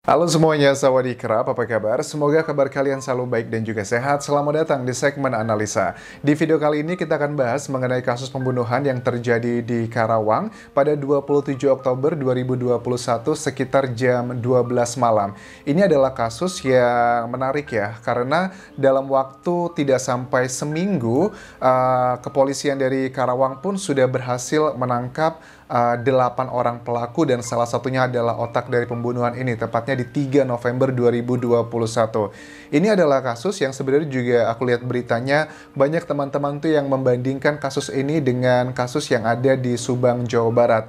Halo semuanya, sawadee-krap, apa kabar? Semoga kabar kalian selalu baik dan juga sehat. Selamat datang di segmen analisa. Di video kali ini kita akan bahas mengenai kasus pembunuhan yang terjadi di Karawang pada 27 Oktober 2021 sekitar jam 12 malam. Ini adalah kasus yang menarik ya, karena dalam waktu tidak sampai seminggu, kepolisian dari Karawang pun sudah berhasil menangkap 8 orang pelaku dan salah satunya adalah otak dari pembunuhan ini, tepatnya di 3 November 2021. Ini adalah kasus yang sebenarnya juga aku lihat beritanya, banyak teman-teman tuh yang membandingkan kasus ini dengan kasus yang ada di Subang, Jawa Barat.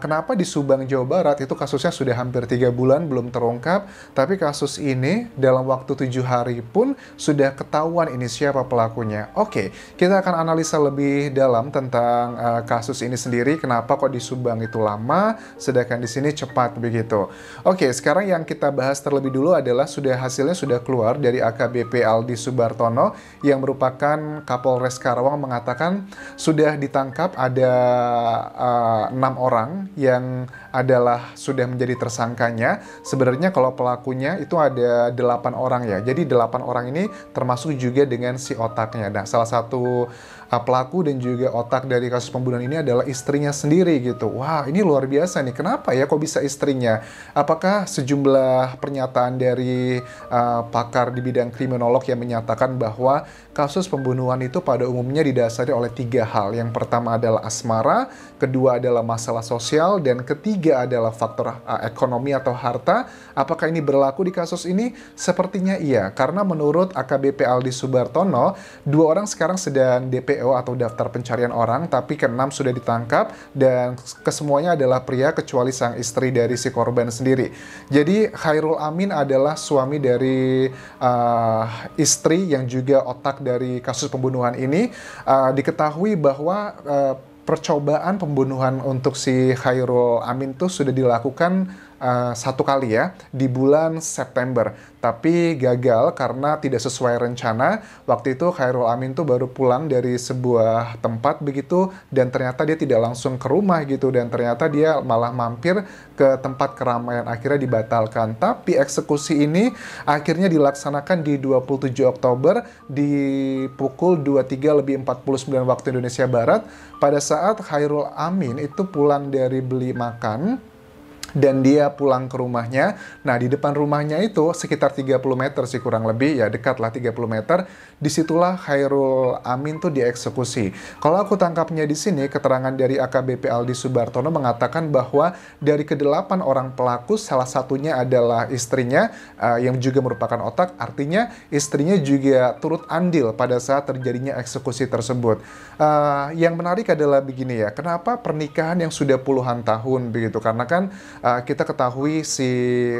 Kenapa di Subang, Jawa Barat itu kasusnya sudah hampir 3 bulan belum terungkap, tapi kasus ini dalam waktu 7 hari pun sudah ketahuan ini siapa pelakunya. Oke, kita akan analisa lebih dalam tentang kasus ini sendiri, kenapa kok di Subang itu lama, sedangkan di sini cepat begitu. Oke, sekarang yang kita bahas terlebih dulu adalah hasilnya sudah keluar dari AKBP Aldi Subartono yang merupakan Kapolres Karawang mengatakan sudah ditangkap ada 6 orang yang adalah sudah menjadi tersangkanya. Sebenarnya kalau pelakunya itu ada 8 orang ya. Jadi 8 orang ini termasuk juga dengan si otaknya. Nah, salah satu pelaku dan juga otak dari kasus pembunuhan ini adalah istrinya sendiri gitu. Wah, ini luar biasa nih. Kenapa ya kok bisa istrinya? Apakah sejumlah pernyataan dari pakar di bidang kriminolog yang menyatakan bahwa kasus pembunuhan itu pada umumnya didasari oleh 3 hal. Yang pertama adalah asmara, kedua adalah masalah sosial, dan ketiga adalah faktor ekonomi atau harta. Apakah ini berlaku di kasus ini? Sepertinya iya, karena menurut AKBP Aldi Subartono, 2 orang sekarang sedang DPO atau daftar pencarian orang, tapi ke-6 sudah ditangkap dan kesemuanya adalah pria kecuali sang istri dari si korban sendiri. Jadi Khairul Amin adalah suami dari istri yang juga otak dari kasus pembunuhan ini. Diketahui bahwa percobaan pembunuhan untuk si Khairul Amin tuh sudah dilakukan 1 kali ya di bulan September, tapi gagal karena tidak sesuai rencana. Waktu itu Khairul Amin tuh baru pulang dari sebuah tempat begitu, dan ternyata dia tidak langsung ke rumah gitu, dan ternyata dia malah mampir ke tempat keramaian, akhirnya dibatalkan. Tapi eksekusi ini akhirnya dilaksanakan di 27 Oktober di pukul 23:49 waktu Indonesia Barat, pada saat Khairul Amin itu pulang dari beli makan dan dia pulang ke rumahnya. Nah, di depan rumahnya itu sekitar 30 meter sih kurang lebih, ya dekatlah 30 meter, disitulah Khairul Amin tuh dieksekusi. Kalau aku tangkapnya di sini, keterangan dari AKBP Aldi Subartono mengatakan bahwa dari ke-8 orang pelaku, salah satunya adalah istrinya, yang juga merupakan otak, artinya istrinya juga turut andil pada saat terjadinya eksekusi tersebut. Yang menarik adalah begini ya, kenapa pernikahan yang sudah puluhan tahun begitu, karena kan kita ketahui si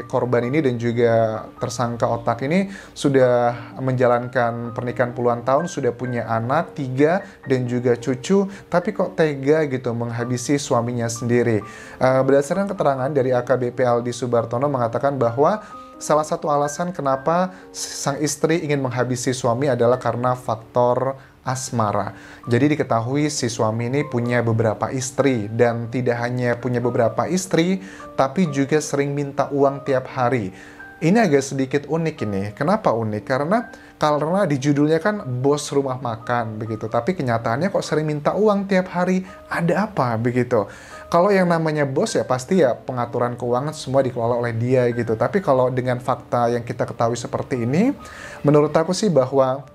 korban ini dan juga tersangka otak ini sudah menjalankan pernikahan puluhan tahun, sudah punya anak 3 dan juga cucu, tapi kok tega gitu menghabisi suaminya sendiri. Berdasarkan keterangan dari AKBP Aldi Subartono mengatakan bahwa salah satu alasan kenapa sang istri ingin menghabisi suami adalah karena faktor asmara. Jadi diketahui si suami ini punya beberapa istri, dan tidak hanya punya beberapa istri, tapi juga sering minta uang tiap hari. Ini agak sedikit unik ini. Kenapa unik? Karena di judulnya kan bos rumah makan begitu, tapi kenyataannya kok sering minta uang tiap hari. Ada apa begitu? Kalau yang namanya bos ya pasti ya pengaturan keuangan semua dikelola oleh dia gitu. Tapi kalau dengan fakta yang kita ketahui seperti ini, menurut aku sih bahwa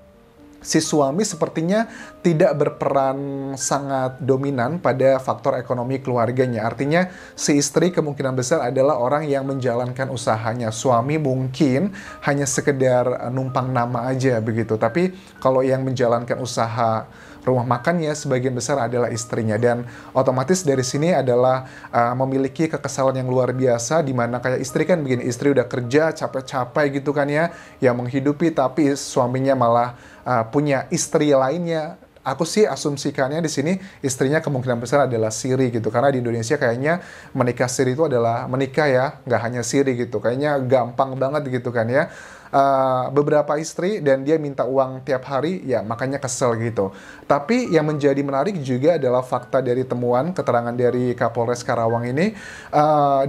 si suami sepertinya tidak berperan sangat dominan pada faktor ekonomi keluarganya. Artinya si istri kemungkinan besar adalah orang yang menjalankan usahanya. Suami mungkin hanya sekedar numpang nama aja begitu. Tapi kalau yang menjalankan usaha rumah makannya sebagian besar adalah istrinya, dan otomatis dari sini adalah memiliki kekesalan yang luar biasa, dimana kayak istri kan begini, istri udah kerja capek-capek gitu kan ya, yang menghidupi, tapi suaminya malah punya istri lainnya aku sih asumsikannya di sini istrinya kemungkinan besar adalah siri gitu, karena di Indonesia kayaknya menikah siri itu adalah menikah ya, nggak hanya siri gitu, kayaknya gampang banget gitu kan ya. Beberapa istri dan dia minta uang tiap hari, ya makanya kesel gitu. Tapi yang menjadi menarik juga adalah fakta dari temuan keterangan dari Kapolres Karawang ini,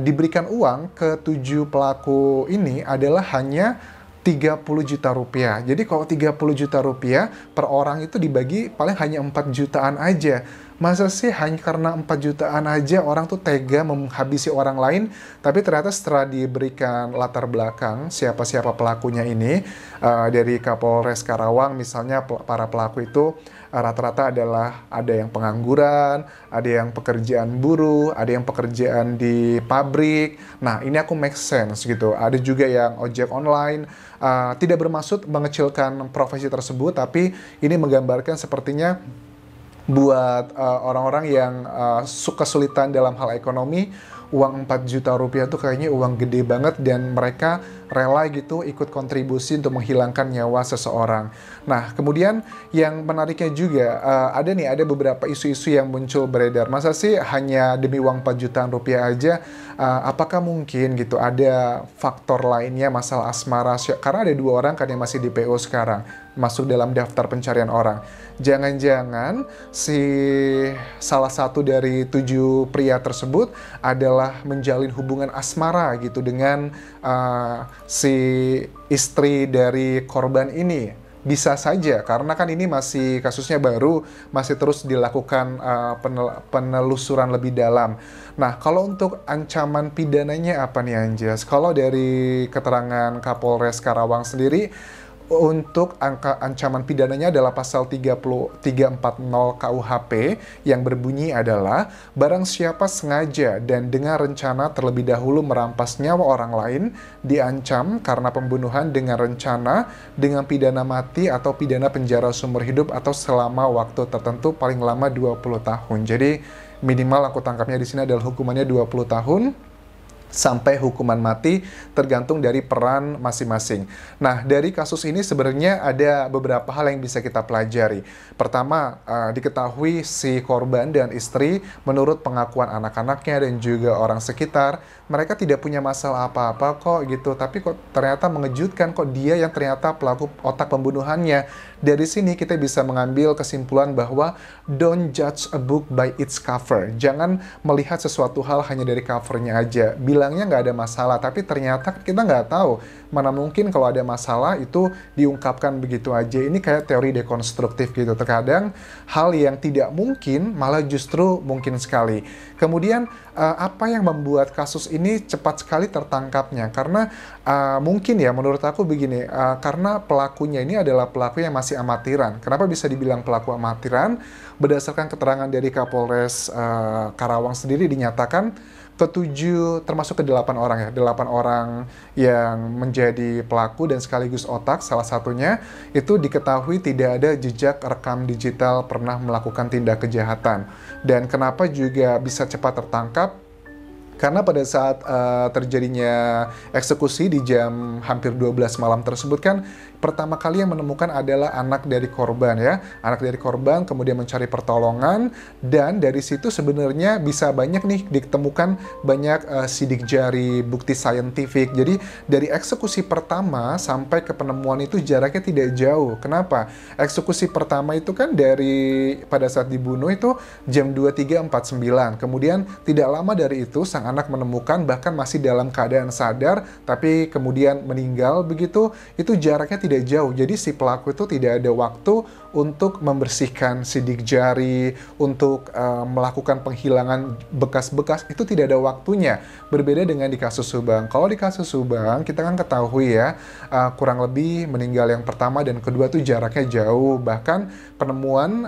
diberikan uang ke 7 pelaku ini adalah hanya 30 juta rupiah. Jadi kalau 30 juta rupiah per orang itu dibagi paling hanya 4 jutaan aja. Masa sih hanya karena 4 jutaan aja orang tuh tega menghabisi orang lain, tapi ternyata setelah diberikan latar belakang siapa-siapa pelakunya ini, dari Kapolres Karawang misalnya para pelaku itu rata-rata adalah ada yang pengangguran, ada yang pekerjaan buruh, ada yang pekerjaan di pabrik. Nah, ini aku make sense gitu. Ada juga yang ojek online. Tidak bermaksud mengecilkan profesi tersebut, tapi ini menggambarkan sepertinya buat orang-orang yang kesulitan dalam hal ekonomi, uang 4 juta rupiah tuh kayaknya uang gede banget dan mereka rela gitu ikut kontribusi untuk menghilangkan nyawa seseorang. Nah, kemudian yang menariknya juga ada beberapa isu-isu yang muncul beredar. Masa sih hanya demi uang 4 jutaan rupiah aja? Apakah mungkin gitu ada faktor lainnya masalah asmara? Karena ada 2 orang kan yang masih di PO sekarang, masuk dalam daftar pencarian orang. Jangan-jangan si salah satu dari 7 pria tersebut adalah menjalin hubungan asmara gitu dengan si istri dari korban ini. Bisa saja, karena kan ini masih kasusnya baru, masih terus dilakukan penelusuran lebih dalam. Nah, kalau untuk ancaman pidananya apa nih Anjas? Kalau dari keterangan Kapolres Karawang sendiri, untuk ancaman pidananya adalah pasal 340 KUHP yang berbunyi adalah barang siapa sengaja dan dengan rencana terlebih dahulu merampas nyawa orang lain diancam karena pembunuhan dengan rencana dengan pidana mati atau pidana penjara seumur hidup atau selama waktu tertentu paling lama 20 tahun. Jadi minimal aku tangkapnya di sini adalah hukumannya 20 tahun sampai hukuman mati tergantung dari peran masing-masing. Nah, dari kasus ini sebenarnya ada beberapa hal yang bisa kita pelajari. Pertama, diketahui si korban dan istri menurut pengakuan anak-anaknya dan juga orang sekitar, mereka tidak punya masalah apa-apa kok gitu, tapi kok ternyata mengejutkan kok dia yang ternyata pelaku otak pembunuhannya. Dari sini kita bisa mengambil kesimpulan bahwa don't judge a book by its cover. Jangan melihat sesuatu hal hanya dari covernya aja. Bilangnya nggak ada masalah, tapi ternyata kita nggak tahu. Mana mungkin kalau ada masalah itu diungkapkan begitu aja. Ini kayak teori dekonstruktif gitu. Terkadang hal yang tidak mungkin malah justru mungkin sekali. Kemudian apa yang membuat kasus ini cepat sekali tertangkapnya? Karena mungkin ya menurut aku begini, karena pelakunya ini adalah pelaku yang masih amatiran. Kenapa bisa dibilang pelaku amatiran? Berdasarkan keterangan dari Kapolres Karawang sendiri dinyatakan ketujuh, termasuk ke 8 orang ya, 8 orang yang menjadi pelaku dan sekaligus otak, salah satunya itu diketahui tidak ada jejak rekam digital pernah melakukan tindak kejahatan. Dan kenapa juga bisa cepat tertangkap? Karena pada saat terjadinya eksekusi di jam hampir 12 malam tersebut kan pertama kali yang menemukan adalah anak dari korban ya. Anak dari korban kemudian mencari pertolongan dan dari situ sebenarnya bisa banyak nih ditemukan banyak sidik jari, bukti saintifik. Jadi dari eksekusi pertama sampai ke penemuan itu jaraknya tidak jauh. Kenapa? Eksekusi pertama itu kan dari pada saat dibunuh itu jam 23.49. Kemudian tidak lama dari itu sang anak menemukan bahkan masih dalam keadaan sadar tapi kemudian meninggal begitu, itu jaraknya tidak jauh. Jadi si pelaku itu tidak ada waktu untuk membersihkan sidik jari, untuk melakukan penghilangan bekas-bekas, itu tidak ada waktunya. Berbeda dengan di kasus Subang. Kalau di kasus Subang kita kan ketahui ya, kurang lebih meninggal yang pertama dan kedua tuh jaraknya jauh. Bahkan penemuan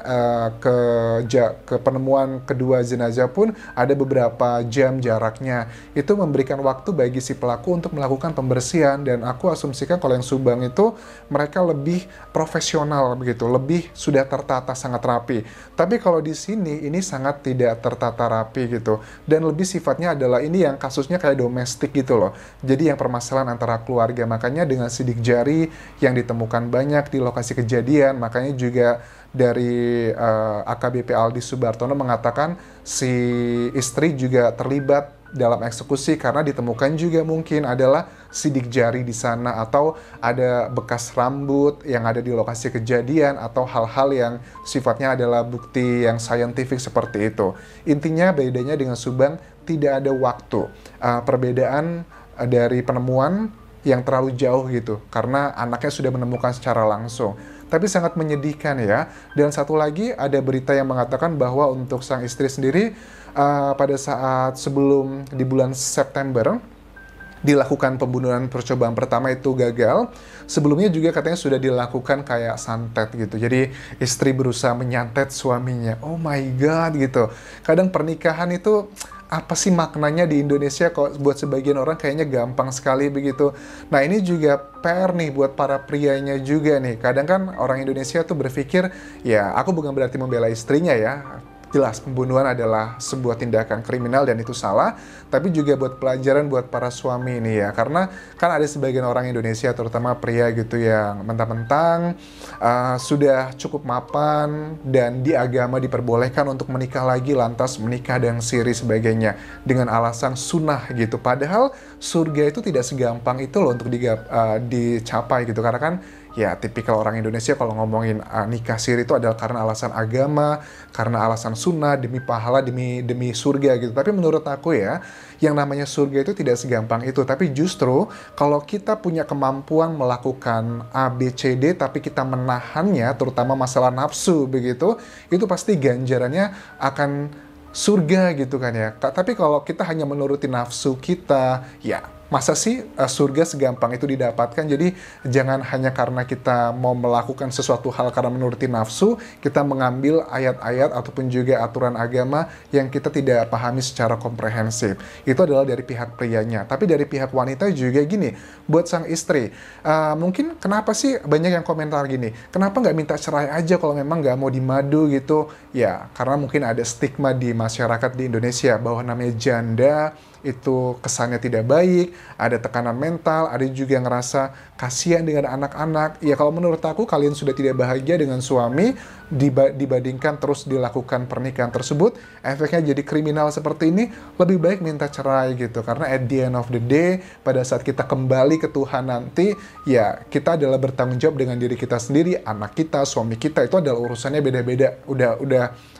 ke penemuan kedua jenazah pun ada beberapa jam jarak jaraknya. Itu memberikan waktu bagi si pelaku untuk melakukan pembersihan, dan aku asumsikan kalau yang Subang itu mereka lebih profesional begitu, lebih sudah tertata sangat rapi. Tapi kalau di sini ini sangat tidak tertata rapi gitu, dan lebih sifatnya adalah ini yang kasusnya kayak domestik gitu loh. Jadi yang permasalahan antara keluarga, makanya dengan sidik jari yang ditemukan banyak di lokasi kejadian, makanya juga dari AKBP Aldi Subartono mengatakan si istri juga terlibat dalam eksekusi karena ditemukan juga mungkin adalah sidik jari di sana, atau ada bekas rambut yang ada di lokasi kejadian, atau hal-hal yang sifatnya adalah bukti yang saintifik seperti itu. Intinya bedanya dengan Subang tidak ada waktu. Perbedaan dari penemuan yang terlalu jauh gitu, karena anaknya sudah menemukan secara langsung. Tapi sangat menyedihkan ya. Dan satu lagi ada berita yang mengatakan bahwa untuk sang istri sendiri pada saat sebelum di bulan September dilakukan pembunuhan percobaan pertama itu gagal. Sebelumnya juga katanya sudah dilakukan kayak santet gitu. Jadi istri berusaha menyantet suaminya. Oh my God gitu. Kadang pernikahan itu apa sih maknanya di Indonesia kok buat sebagian orang kayaknya gampang sekali begitu. Nah ini juga PR nih buat para prianya juga nih. Kadang kan orang Indonesia tuh berpikir, ya aku bukan berarti membela istrinya ya. Jelas pembunuhan adalah sebuah tindakan kriminal dan itu salah, tapi juga buat pelajaran buat para suami ini ya. Karena kan ada sebagian orang Indonesia, terutama pria gitu, yang mentang-mentang sudah cukup mapan dan di agama diperbolehkan untuk menikah lagi, lantas menikah dengan siri sebagainya dengan alasan sunnah gitu. Padahal surga itu tidak segampang itu loh untuk dicapai gitu. Karena kan ya tipikal orang Indonesia kalau ngomongin nikah siri itu adalah karena alasan agama, karena alasan sunnah, demi pahala, demi surga gitu. Tapi menurut aku ya, yang namanya surga itu tidak segampang itu. Tapi justru kalau kita punya kemampuan melakukan A, B, C, D, tapi kita menahannya, terutama masalah nafsu begitu, itu pasti ganjarannya akan surga gitu kan ya. Tapi kalau kita hanya menuruti nafsu kita, ya masa sih surga segampang itu didapatkan? Jadi jangan hanya karena kita mau melakukan sesuatu hal karena menuruti nafsu, kita mengambil ayat-ayat ataupun juga aturan agama yang kita tidak pahami secara komprehensif. Itu adalah dari pihak prianya. Tapi dari pihak wanita juga gini, buat sang istri, mungkin kenapa sih banyak yang komentar gini, kenapa nggak minta cerai aja kalau memang nggak mau dimadu gitu? Ya, karena mungkin ada stigma di masyarakat di Indonesia bahwa namanya janda itu kesannya tidak baik, ada tekanan mental, ada juga yang ngerasa kasihan dengan anak-anak. Ya kalau menurut aku kalian sudah tidak bahagia dengan suami, dibandingkan terus dilakukan pernikahan tersebut, efeknya jadi kriminal seperti ini, lebih baik minta cerai gitu. Karena at the end of the day, pada saat kita kembali ke Tuhan nanti, ya kita adalah bertanggung jawab dengan diri kita sendiri, anak kita, suami kita, itu adalah urusannya beda-beda. Udah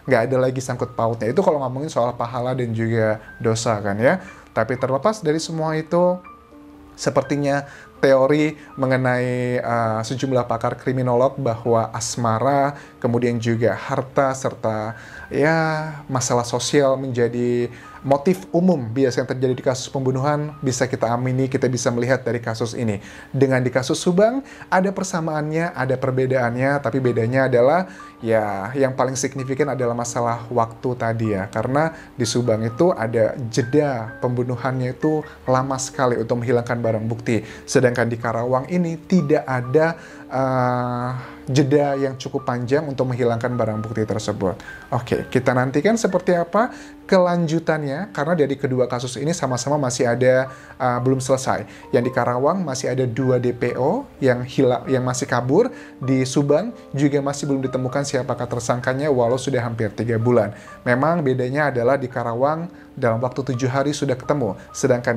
nggak ada lagi sangkut pautnya. Itu kalau ngomongin soal pahala dan juga dosa kan ya. Tapi terlepas dari semua itu, sepertinya teori mengenai sejumlah pakar kriminolog bahwa asmara, kemudian juga harta, serta ya masalah sosial menjadi motif umum biasa yang terjadi di kasus pembunuhan, bisa kita amini, kita bisa melihat dari kasus ini. Dengan di kasus Subang, ada persamaannya, ada perbedaannya, tapi bedanya adalah ya yang paling signifikan adalah masalah waktu tadi ya. Karena di Subang itu ada jeda pembunuhannya itu lama sekali untuk menghilangkan barang bukti. Sedangkan di Karawang ini tidak ada jeda yang cukup panjang untuk menghilangkan barang bukti tersebut. Oke, kita nantikan seperti apa kelanjutannya, karena dari kedua kasus ini sama-sama masih ada belum selesai. Yang di Karawang masih ada 2 DPO yang hilang, yang masih kabur. Di Subang juga masih belum ditemukan siapakah tersangkanya walau sudah hampir 3 bulan. Memang bedanya adalah di Karawang dalam waktu 7 hari sudah ketemu, sedangkan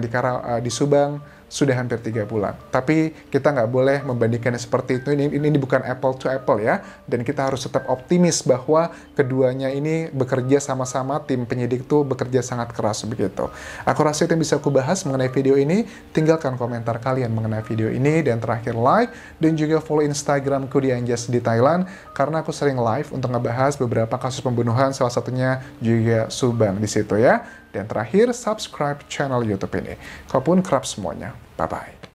di Subang sudah hampir 3 bulan. Tapi kita nggak boleh membandingkannya seperti itu. Ini bukan apple to apple ya. Dan kita harus tetap optimis bahwa keduanya ini bekerja sama-sama, tim penyidik tuh bekerja sangat keras begitu. Aku rasa itu yang bisa aku bahas mengenai video ini. Tinggalkan komentar kalian mengenai video ini. Dan terakhir like dan juga follow Instagramku di Anjas di Thailand. Karena aku sering live untuk ngebahas beberapa kasus pembunuhan, salah satunya juga Subang di situ ya. Dan terakhir, subscribe channel YouTube ini. Kalaupun kerap semuanya. Bye-bye.